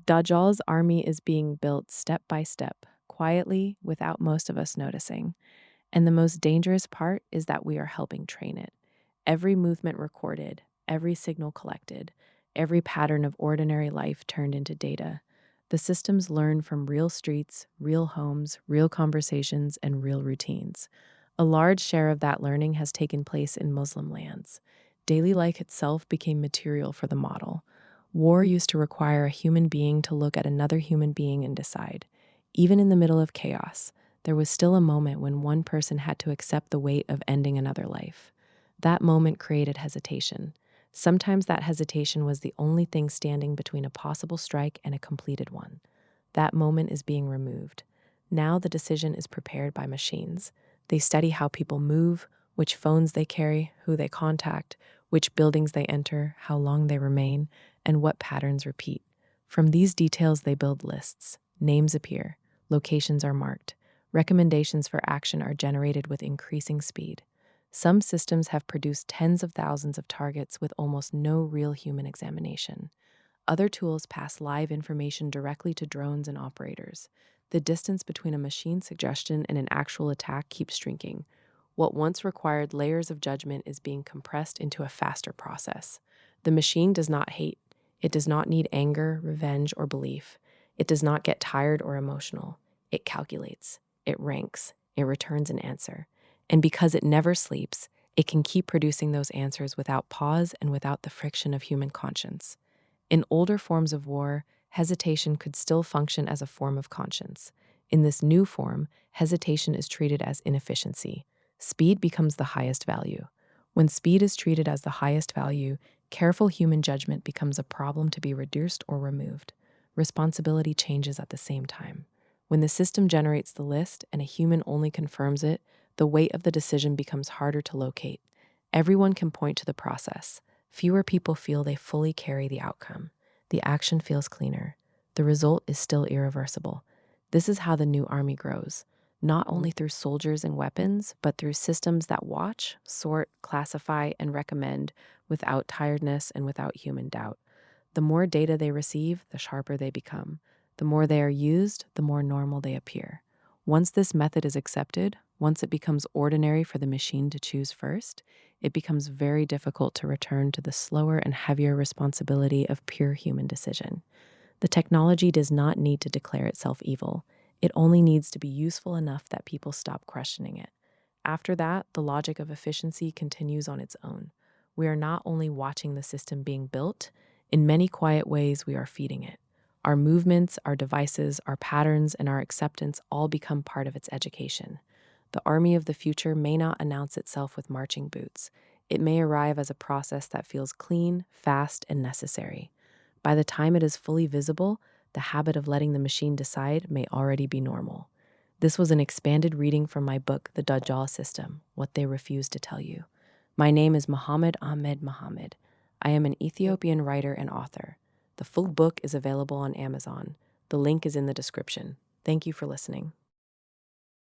Dajjal's army is being built step by step, quietly, without most of us noticing. And the most dangerous part is that we are helping train it. Every movement recorded, every signal collected, every pattern of ordinary life turned into data. The systems learn from real streets, real homes, real conversations, and real routines. A large share of that learning has taken place in Muslim lands. Daily life itself became material for the model. War used to require a human being to look at another human being and decide. Even in the middle of chaos, there was still a moment when one person had to accept the weight of ending another life. That moment created hesitation. Sometimes that hesitation was the only thing standing between a possible strike and a completed one. That moment is being removed. Now the decision is prepared by machines. They study how people move, which phones they carry, who they contact, which buildings they enter, how long they remain, and what patterns repeat. From these details, they build lists. Names appear. Locations are marked. Recommendations for action are generated with increasing speed. Some systems have produced tens of thousands of targets with almost no real human examination. Other tools pass live information directly to drones and operators. The distance between a machine suggestion and an actual attack keeps shrinking. What once required layers of judgment is being compressed into a faster process. The machine does not hate. It does not need anger, revenge, or belief. It does not get tired or emotional. It calculates. It ranks. It returns an answer. And because it never sleeps, it can keep producing those answers without pause and without the friction of human conscience. In older forms of war, hesitation could still function as a form of conscience. In this new form, hesitation is treated as inefficiency. Speed becomes the highest value. When speed is treated as the highest value, careful human judgment becomes a problem to be reduced or removed. Responsibility changes at the same time. When the system generates the list and a human only confirms it, the weight of the decision becomes harder to locate. Everyone can point to the process. Fewer people feel they fully carry the outcome. The action feels cleaner. The result is still irreversible. This is how the new army grows, not only through soldiers and weapons, but through systems that watch, sort, classify, and recommend without tiredness and without human doubt. The more data they receive, the sharper they become. The more they are used, the more normal they appear. Once this method is accepted, once it becomes ordinary for the machine to choose first, it becomes very difficult to return to the slower and heavier responsibility of pure human decision. The technology does not need to declare itself evil. It only needs to be useful enough that people stop questioning it. After that, the logic of efficiency continues on its own. We are not only watching the system being built, in many quiet ways we are feeding it. Our movements, our devices, our patterns, and our acceptance all become part of its education. The army of the future may not announce itself with marching boots. It may arrive as a process that feels clean, fast, and necessary. By the time it is fully visible, the habit of letting the machine decide may already be normal. This was an expanded reading from my book, The Dajjal System: What They Refuse to Tell You. My name is Muhammad Ahmed Muhammad. I am an Ethiopian writer and author. The full book is available on Amazon. The link is in the description. Thank you for listening.